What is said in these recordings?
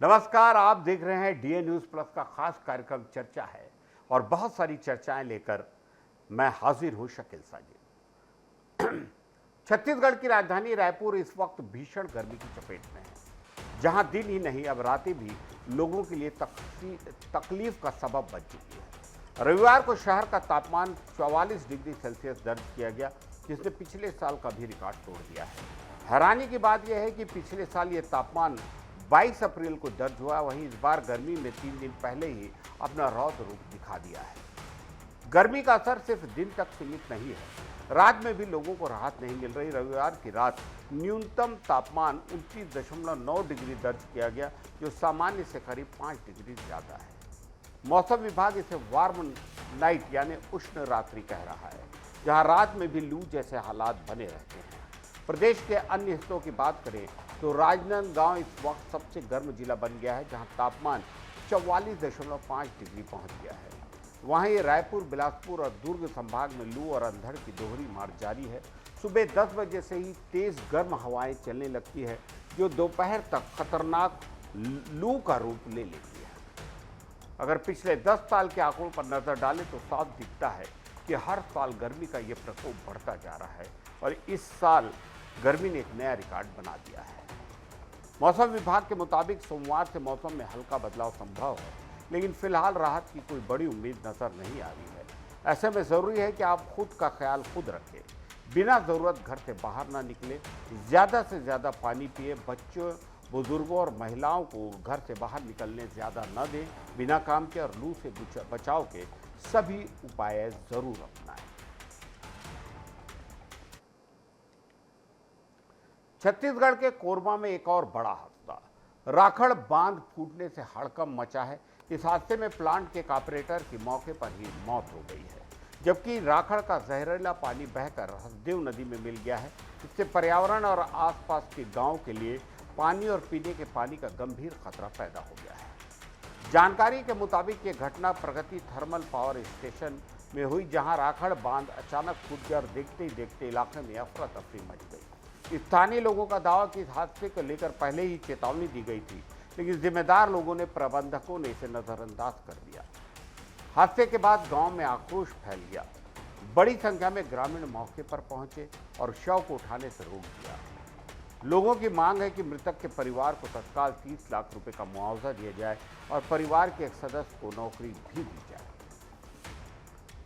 नमस्कार, आप देख रहे हैं डीए न्यूज प्लस का खास कार्यक्रम चर्चा है और बहुत सारी चर्चाएं लेकर मैं हाजिर हूं शकील साजिद। छत्तीसगढ़ की राजधानी रायपुर इस वक्त भीषण गर्मी की चपेट में है, जहां दिन ही नहीं अब रातें भी लोगों के लिए तकलीफ का सबब बन चुकी है। रविवार को शहर का तापमान 44 डिग्री सेल्सियस दर्ज किया गया, जिसने पिछले साल का भी रिकॉर्ड तोड़ दिया है। हैरानी की बात यह है कि पिछले साल ये तापमान 22 अप्रैल को दर्ज हुआ, वहीं इस बार गर्मी में 3 दिन पहले ही अपना रौद्र रूप दिखा दिया है। गर्मी का असर सिर्फ दिन तक सीमित नहीं है, रात में भी लोगों को राहत नहीं मिल रही। रविवार की रात न्यूनतम तापमान 29.9 डिग्री दर्ज किया गया, जो सामान्य से करीब 5 डिग्री ज्यादा है। मौसम विभाग इसे वार्म नाइट यानी उष्ण रात्रि कह रहा है, जहां रात में भी लू जैसे हालात बने रहते हैं। प्रदेश के अन्य हिस्सों की बात करें तो राजनांदगांव इस वक्त सबसे गर्म जिला बन गया है, जहां तापमान 44.5 डिग्री पहुंच गया है। वहीं रायपुर, बिलासपुर और दुर्ग संभाग में लू और अंधड़ की दोहरी मार जारी है। सुबह 10 बजे से ही तेज गर्म हवाएं चलने लगती है, जो दोपहर तक खतरनाक लू का रूप ले लेती है। अगर पिछले 10 साल के आंकड़ों पर नजर डालें तो साफ दिखता है कि हर साल गर्मी का ये प्रकोप बढ़ता जा रहा है और इस साल गर्मी ने एक नया रिकॉर्ड बना दिया है। मौसम विभाग के मुताबिक सोमवार से मौसम में हल्का बदलाव संभव है, लेकिन फिलहाल राहत की कोई बड़ी उम्मीद नजर नहीं आ रही है। ऐसे में जरूरी है कि आप खुद का ख्याल खुद रखें, बिना जरूरत घर से बाहर ना निकले, ज्यादा से ज्यादा पानी पिए, बच्चों, बुजुर्गों और महिलाओं को घर से बाहर निकलने ज्यादा न दें, बिना काम के और लू से बचाव के सभी उपाय जरूर अपनाएं। छत्तीसगढ़ के कोरबा में एक और बड़ा हादसा, राखड़ बांध फूटने से हड़कंप मचा है। इस हादसे में प्लांट के ऑपरेटर की मौके पर ही मौत हो गई है, जबकि राखड़ का जहरीला पानी बहकर हसदेव नदी में मिल गया है। इससे पर्यावरण और आसपास के गांव के लिए पानी और पीने के पानी का गंभीर खतरा पैदा हो गया है। जानकारी के मुताबिक ये घटना प्रगति थर्मल पावर स्टेशन में हुई, जहां राखड़ बांध अचानक फूट गया और देखते ही देखते इलाके में अफरा तफरी मच गई। स्थानीय लोगों का दावा कि इस हादसे को लेकर पहले ही चेतावनी दी गई थी, लेकिन जिम्मेदार लोगों ने, प्रबंधकों ने इसे नजरअंदाज कर दिया। हादसे के बाद गांव में आक्रोश फैल गया। बड़ी संख्या में ग्रामीण मौके पर पहुंचे और शव को उठाने से रोक दिया। लोगों की मांग है कि मृतक के परिवार को तत्काल 30 लाख रुपए का मुआवजा दिया जाए और परिवार के एक सदस्य को नौकरी भी दी जाए।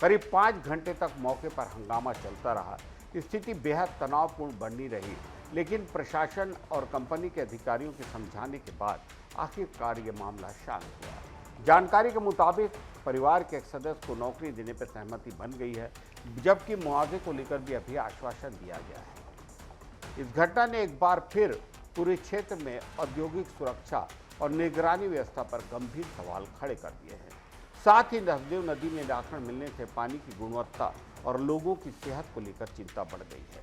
करीब 5 घंटे तक मौके पर हंगामा चलता रहा। स्थिति बेहद तनावपूर्ण बनी रही, लेकिन प्रशासन और कंपनी के अधिकारियों के समझाने के बाद आखिरकार ये मामला शांत हुआ। जानकारी के मुताबिक परिवार के एक सदस्य को नौकरी देने पर सहमति बन गई है, जबकि मुआवजे को लेकर भी अभी आश्वासन दिया गया है। इस घटना ने एक बार फिर पूरे क्षेत्र में औद्योगिक सुरक्षा और निगरानी व्यवस्था पर गंभीर सवाल खड़े कर दिए हैं। साथ ही हसदेव नदी में राखड़ मिलने से पानी की गुणवत्ता और लोगों की सेहत को लेकर चिंता बढ़ गई है।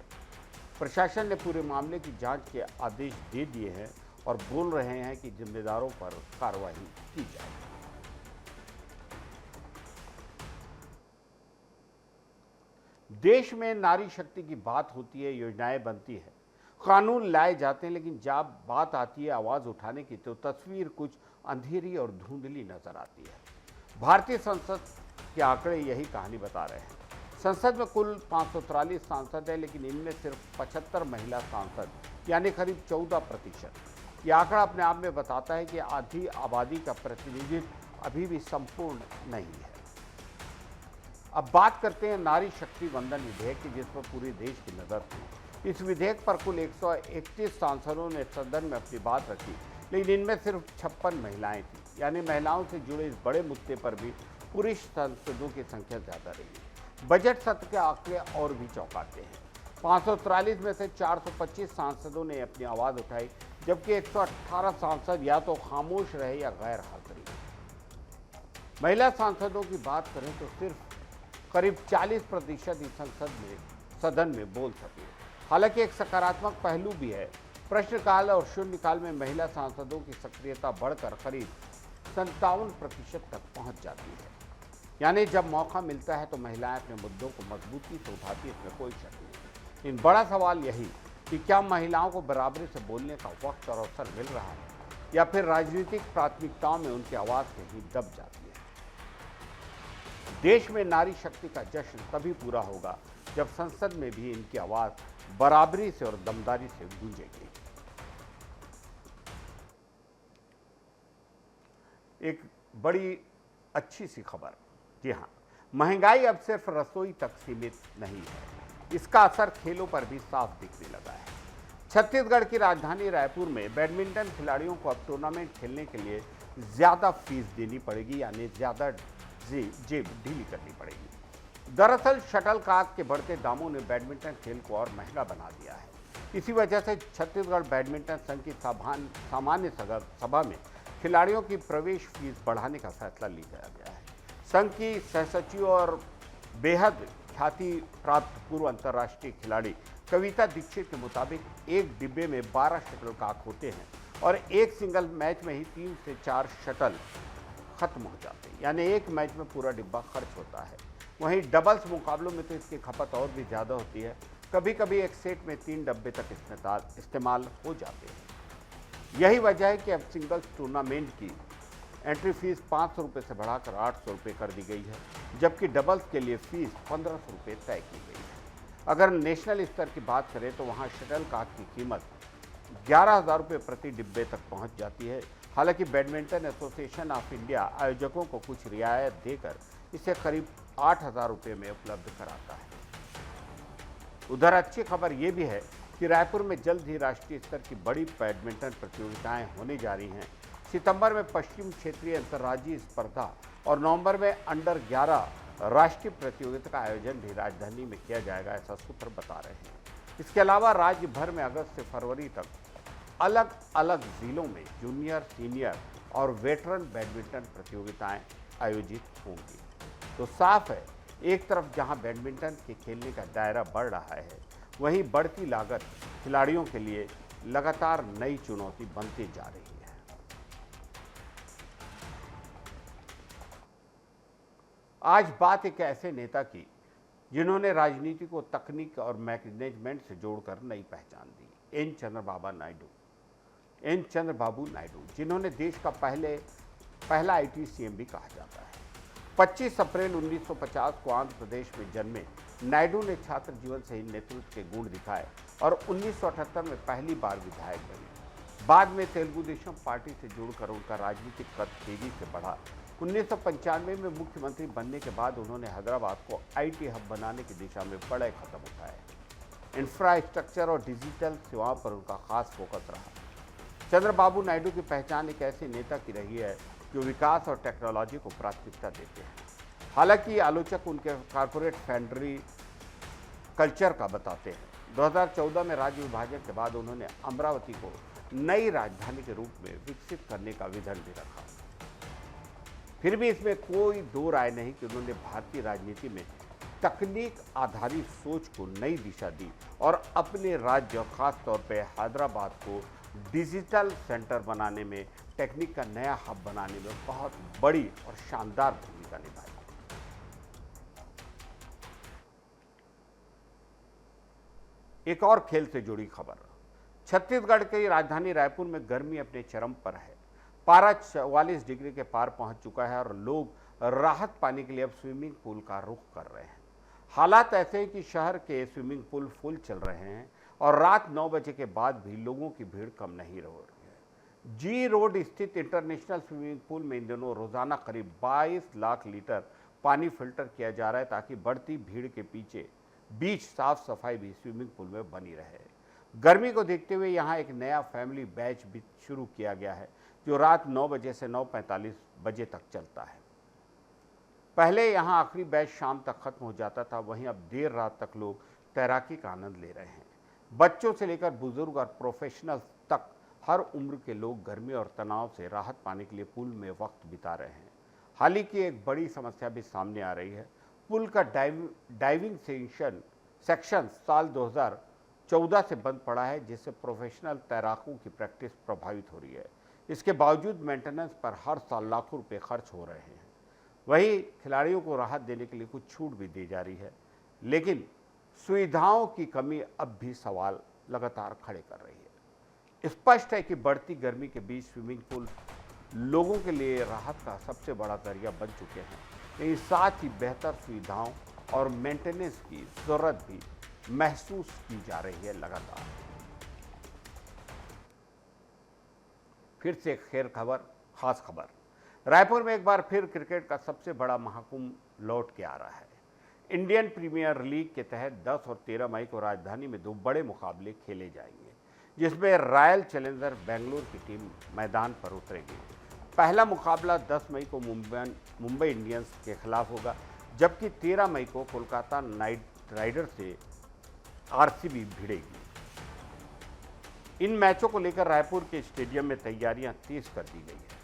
प्रशासन ने पूरे मामले की जांच के आदेश दे दिए हैं और बोल रहे हैं कि जिम्मेदारों पर कार्रवाई की जाए। देश में नारी शक्ति की बात होती है, योजनाएं बनती है, कानून लाए जाते हैं, लेकिन जब बात आती है आवाज उठाने की तो तस्वीर कुछ अंधेरी और धुंधली नजर आती है। भारतीय संसद के आंकड़े यही कहानी बता रहे हैं। संसद में कुल 543 सांसद है, लेकिन इनमें सिर्फ 75 महिला सांसद, यानी करीब 14%। यह आंकड़ा अपने आप में बताता है कि आधी आबादी का प्रतिनिधित्व अभी भी संपूर्ण नहीं है। अब बात करते हैं नारी शक्ति वंदन विधेयक की, जिस पर पूरे देश की नजर थी। इस विधेयक पर कुल 131 सांसदों ने सदन में अपनी बात रखी, लेकिन इनमें सिर्फ 56 महिलाएं थी, यानी महिलाओं से जुड़े इस बड़े मुद्दे पर भी पुरुष सांसदों की संख्या ज्यादा रही। बजट सत्र के आंकड़े और भी चौंकाते हैं। 543 में से 425 सांसदों ने अपनी आवाज उठाई, जबकि 118 सांसद या तो खामोश रहे या गैर हाजिर। महिला सांसदों की बात करें तो सिर्फ करीब 40% ही सदन में बोल सके। हालांकि एक सकारात्मक पहलू भी है। प्रश्नकाल और शून्यकाल में महिला सांसदों की सक्रियता बढ़कर करीब 57% तक पहुंच जाती है। यानी जब मौका मिलता है तो महिलाएं अपने मुद्दों को मजबूती से उठाती है, इसमें कोई शक नहीं। लेकिन बड़ा सवाल यही कि क्या महिलाओं को बराबरी से बोलने का वक्त और अवसर मिल रहा है? या फिर राजनीतिक प्राथमिकताओं में उनकी आवाज कहीं दब जाती है। देश में नारी शक्ति का जश्न तभी पूरा होगा जब संसद में भी इनकी आवाज बराबरी से और दमदारी से गूंजेगी। एक बड़ी अच्छी सी खबर, जी हाँ, महंगाई अब सिर्फ रसोई तक सीमित नहीं है, इसका असर खेलों पर भी साफ दिखने लगा है। छत्तीसगढ़ की राजधानी रायपुर में बैडमिंटन खिलाड़ियों को अब टूर्नामेंट खेलने के लिए ज़्यादा फीस देनी पड़ेगी, यानी ज़्यादा जेब ढीली करनी पड़ेगी। दरअसल शटलकॉक के बढ़ते दामों ने बैडमिंटन खेल को और महंगा बना दिया है। इसी वजह से छत्तीसगढ़ बैडमिंटन संघ की सामान्य सभा में खिलाड़ियों की प्रवेश फीस बढ़ाने का फैसला लिया गया है। संघ की सहसचिव और बेहद ख्याति प्राप्त पूर्व अंतर्राष्ट्रीय खिलाड़ी कविता दीक्षित के मुताबिक एक डिब्बे में 12 शटलकॉक होते हैं और एक सिंगल मैच में ही 3 से 4 शटल खत्म हो जाते हैं, यानी एक मैच में पूरा डिब्बा खर्च होता है। वहीं डबल्स मुकाबलों में तो इसकी खपत और भी ज़्यादा होती है, कभी कभी एक सेट में 3 डब्बे तक इस्तेमाल हो जाते हैं। यही वजह है कि अब सिंगल्स टूर्नामेंट की एंट्री फीस 500 रुपये से बढ़ाकर 800 रुपये कर दी गई है, जबकि डबल्स के लिए फीस 1500 रुपये तय की गई है। अगर नेशनल स्तर की बात करें तो वहाँ शटलकॉक की कीमत 11,000 रुपये प्रति डिब्बे तक पहुँच जाती है। हालांकि बैडमिंटन एसोसिएशन ऑफ इंडिया आयोजकों को कुछ रियायत देकर इसे करीब 8,000 रुपये में उपलब्ध कराता है। उधर अच्छी खबर ये भी है कि रायपुर में जल्द ही राष्ट्रीय स्तर की बड़ी बैडमिंटन प्रतियोगिताएं होने जा रही हैं। सितंबर में पश्चिम क्षेत्रीय अंतर्राज्यीय स्पर्धा और नवंबर में अंडर 11 राष्ट्रीय प्रतियोगिता का आयोजन भी राजधानी में किया जाएगा, ऐसा सूत्र बता रहे हैं। इसके अलावा राज्य भर में अगस्त से फरवरी तक अलग अलग जिलों में जूनियर, सीनियर और वेटरन बैडमिंटन प्रतियोगिताएं आयोजित होंगी। तो साफ है, एक तरफ जहां बैडमिंटन के खेलने का दायरा बढ़ रहा है, वहीं बढ़ती लागत खिलाड़ियों के लिए लगातार नई चुनौती बनती जा रही है। आज बात एक ऐसे नेता की जिन्होंने राजनीति को तकनीक और मैनेजमेंट से जोड़कर नई पहचान दी। एन चंद्रबाबू नायडू, जिन्होंने देश का पहला आईटी सीएम भी कहा जाता है। 25 अप्रैल 1950 को आंध्र प्रदेश में जन्मे नायडू ने छात्र जीवन से ही नेतृत्व के गुण दिखाए और 1978 में पहली बार विधायक बने। बाद में तेलुगु देशम पार्टी से जुड़कर उनका राजनीतिक कद तेजी से बढ़ा। 1995 में मुख्यमंत्री बनने के बाद उन्होंने हैदराबाद को आईटी हब बनाने की दिशा में बड़े कदम उठाए। इंफ्रास्ट्रक्चर और डिजिटल सेवाओं पर उनका खास फोकस रहा। चंद्रबाबू नायडू की पहचान एक ऐसे नेता की रही है जो विकास और टेक्नोलॉजी को प्राथमिकता देते हैं। हालांकि आलोचक उनके कॉरपोरेट फ्रेंडली कल्चर का बताते हैं। 2014 में राज्य विभाजन के बाद उन्होंने अमरावती को नई राजधानी के रूप में विकसित करने का विजन भी रखा। फिर भी इसमें कोई दो राय नहीं कि उन्होंने भारतीय राजनीति में तकनीक आधारित सोच को नई दिशा दी और अपने राज्य और खास तौर पे हैदराबाद को डिजिटल सेंटर बनाने में, टेक्निक का नया हब बनाने में बहुत बड़ी और शानदार भूमिका निभाई। एक और खेल से जुड़ी खबर, छत्तीसगढ़ की राजधानी रायपुर में गर्मी अपने चरम पर है। पारा 44 डिग्री के पार पहुंच चुका है और लोग राहत पाने के लिए अब स्विमिंग पूल का रुख कर रहे हैं। हालात ऐसे हैं कि शहर के स्विमिंग पूल फुल चल रहे हैं और रात 9 बजे के बाद भी लोगों की भीड़ कम नहीं हो रही है। जी रोड स्थित इंटरनेशनल स्विमिंग पूल में इन दिनों रोजाना करीब 22 लाख लीटर पानी फिल्टर किया जा रहा है ताकि बढ़ती भीड़ के बीच साफ सफाई भी स्विमिंग पूल में बनी रहे। गर्मी को देखते हुए यहाँ एक नया फैमिली बैच भी शुरू किया गया है जो रात 9 बजे से 9:45 बजे तक चलता है। पहले यहाँ आखिरी बैच शाम तक खत्म हो जाता था, वहीं अब देर रात तक लोग तैराकी का आनंद ले रहे हैं। बच्चों से लेकर बुजुर्ग और प्रोफेशनल तक हर उम्र के लोग गर्मी और तनाव से राहत पाने के लिए पूल में वक्त बिता रहे हैं। हाल ही की एक बड़ी समस्या भी सामने आ रही है। पुल का डाइविंग सेक्शन साल 2014 से बंद पड़ा है, जिससे प्रोफेशनल तैराकों की प्रैक्टिस प्रभावित हो रही है। इसके बावजूद मेंटेनेंस पर हर साल लाखों रुपए खर्च हो रहे हैं। वहीं खिलाड़ियों को राहत देने के लिए कुछ छूट भी दी जा रही है, लेकिन सुविधाओं की कमी अब भी सवाल लगातार खड़े कर रही है। स्पष्ट है कि बढ़ती गर्मी के बीच स्विमिंग पूल लोगों के लिए राहत का सबसे बड़ा जरिया बन चुके हैं, लेकिन साथ ही बेहतर सुविधाओं और मेंटेनेंस की जरूरत भी महसूस की जा रही है लगातार। फिर से खैर खबर, खास खबर। रायपुर में एक बार फिर क्रिकेट का सबसे बड़ा महाकुंभ लौट के आ रहा है। इंडियन प्रीमियर लीग के तहत 10 और 13 मई को राजधानी में 2 बड़े मुकाबले खेले जाएंगे, जिसमें रॉयल चैलेंजर बेंगलुरु की टीम मैदान पर उतरेगी। पहला मुकाबला 10 मई को मुंबई इंडियंस के खिलाफ होगा, जबकि 13 मई को कोलकाता नाइट राइडर्स से आरसीबी भिड़ेगी। इन मैचों को लेकर रायपुर के स्टेडियम में तैयारियां तेज कर दी गई है।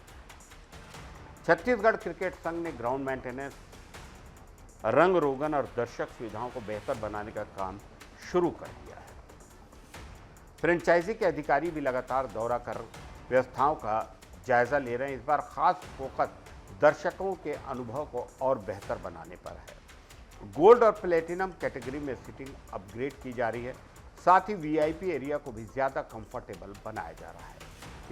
छत्तीसगढ़ क्रिकेट संघ ने ग्राउंड मेंटेनेंस, रंग रोगन और दर्शक सुविधाओं को बेहतर बनाने का काम शुरू कर दिया है। फ्रेंचाइजी के अधिकारी भी लगातार दौरा कर व्यवस्थाओं का जायजा ले रहे हैं। इस बार खास फोकस दर्शकों के अनुभव को और बेहतर बनाने पर है। गोल्ड और प्लेटिनम कैटेगरी में सीटिंग अपग्रेड की जा रही है, साथ ही वीआईपी एरिया को भी ज़्यादा कंफर्टेबल बनाया जा रहा है।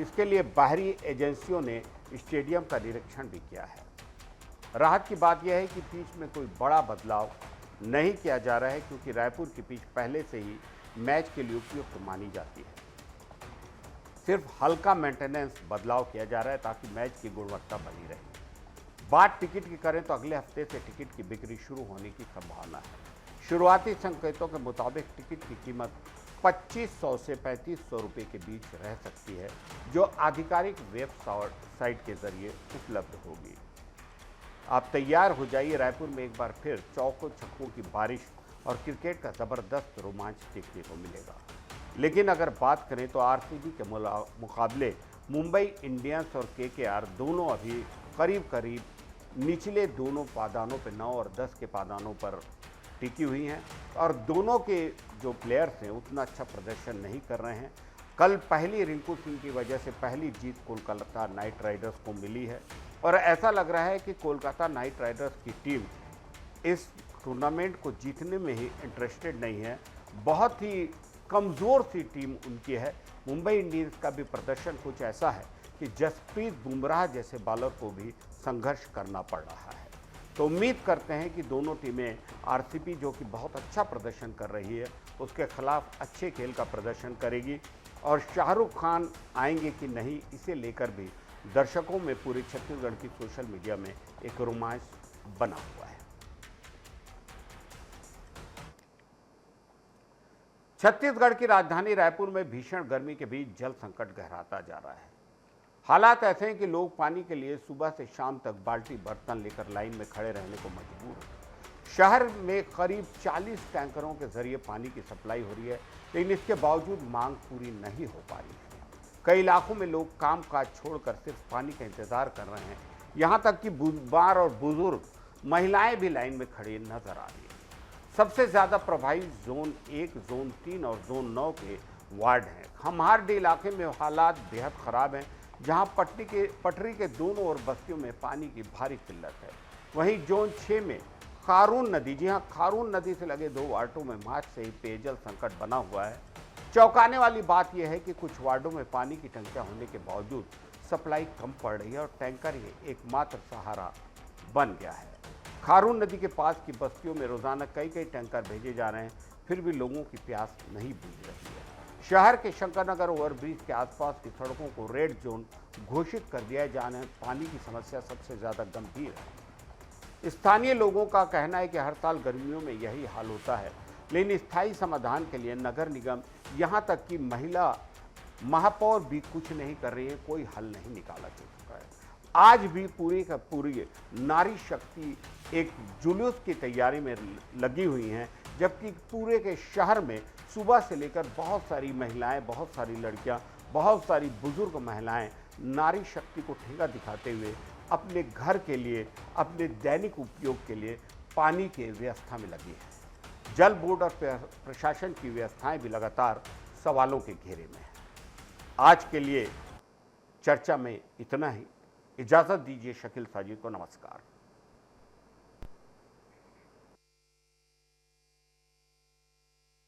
इसके लिए बाहरी एजेंसियों ने स्टेडियम का निरीक्षण भी किया है। राहत की बात यह है कि पिच में कोई बड़ा बदलाव नहीं किया जा रहा है, क्योंकि रायपुर की पिच पहले से ही मैच के लिए उपयुक्त मानी जाती है। सिर्फ हल्का मेंटेनेंस बदलाव किया जा रहा है ताकि मैच की गुणवत्ता बनी रहे। बात टिकट की करें तो अगले हफ्ते से टिकट की बिक्री शुरू होने की संभावना है। शुरुआती संकेतों के मुताबिक टिकट की कीमत 2500 से 3500 रुपये के बीच रह सकती है, जो आधिकारिक वेबसाइट के जरिए उपलब्ध होगी। आप तैयार हो जाइए, रायपुर में एक बार फिर चौकों छक्कों की बारिश और क्रिकेट का ज़बरदस्त रोमांच देखने को मिलेगा। लेकिन अगर बात करें तो आरसीबी के मुकाबले मुंबई इंडियंस और केकेआर दोनों अभी करीब करीब निचले दोनों पादानों पर 9 और 10 के पादानों पर टिकी हुई हैं, और दोनों के जो प्लेयर्स हैं उतना अच्छा प्रदर्शन नहीं कर रहे हैं। कल पहली रिंकू सिंह की वजह से पहली जीत कोलकाता नाइट राइडर्स को मिली है, और ऐसा लग रहा है कि कोलकाता नाइट राइडर्स की टीम इस टूर्नामेंट को जीतने में ही इंटरेस्टेड नहीं है। बहुत ही कमज़ोर सी टीम उनकी है। मुंबई इंडियंस का भी प्रदर्शन कुछ ऐसा है कि जसप्रीत बुमराह जैसे बॉलर को भी संघर्ष करना पड़ रहा है। तो उम्मीद करते हैं कि दोनों टीमें, आरसीबी जो कि बहुत अच्छा प्रदर्शन कर रही है, उसके खिलाफ अच्छे खेल का प्रदर्शन करेगी, और शाहरुख खान आएंगे कि नहीं, इसे लेकर भी दर्शकों में पूरे छत्तीसगढ़ की सोशल मीडिया में एक रोमांच बना हुआ है। छत्तीसगढ़ की राजधानी रायपुर में भीषण गर्मी के बीच जल संकट गहराता जा रहा है। हालात ऐसे हैं कि लोग पानी के लिए सुबह से शाम तक बाल्टी बर्तन लेकर लाइन में खड़े रहने को मजबूर हैं। शहर में करीब 40 टैंकरों के जरिए पानी की सप्लाई हो रही है, लेकिन इसके बावजूद मांग पूरी नहीं हो पा रही है। कई इलाकों में लोग काम काज छोड़कर सिर्फ पानी का इंतजार कर रहे हैं। यहाँ तक कि बुजुर्ग और बुजुर्ग महिलाएं भी लाइन में खड़ी नजर आ रही है। सबसे ज़्यादा प्रभावित जोन 1, जोन 3 और जोन 9 के वार्ड हैं। खमहारडी इलाके में हालात बेहद ख़राब हैं, जहां पटरी के दोनों ओर बस्तियों में पानी की भारी किल्लत है। वहीं जोन 6 में खारून नदी, जी हाँ, खारून नदी से लगे 2 वार्डों में मार्च से ही पेयजल संकट बना हुआ है। चौंकाने वाली बात यह है कि कुछ वार्डों में पानी की टंकियां होने के बावजूद सप्लाई कम पड़ रही है और टैंकर ही एकमात्र सहारा बन गया है। खारून नदी के पास की बस्तियों में रोजाना कई टैंकर भेजे जा रहे हैं, फिर भी लोगों की प्यास नहीं बुझ रही है। शहर के शंकरनगर ओवरब्रिज के आसपास की सड़कों को रेड जोन घोषित कर दिया जाने पानी की समस्या सबसे ज़्यादा गंभीर है। स्थानीय लोगों का कहना है कि हर साल गर्मियों में यही हाल होता है, लेकिन स्थायी समाधान के लिए नगर निगम, यहाँ तक कि महिला महापौर भी कुछ नहीं कर रही है, कोई हल नहीं निकाला जा चुका है। आज भी पूरी का पूरी नारी शक्ति एक जुलूस की तैयारी में लगी हुई हैं, जबकि पूरे के शहर में सुबह से लेकर बहुत सारी महिलाएं, बहुत सारी लड़कियां, बहुत सारी बुजुर्ग महिलाएं नारी शक्ति को ठेका दिखाते हुए अपने घर के लिए, अपने दैनिक उपयोग के लिए पानी की व्यवस्था में लगी है। जल बोर्ड और प्रशासन की व्यवस्थाएं भी लगातार सवालों के घेरे में है। आज के लिए चर्चा में इतना ही। इजाज़त दीजिए शकील साजिद को। नमस्कार।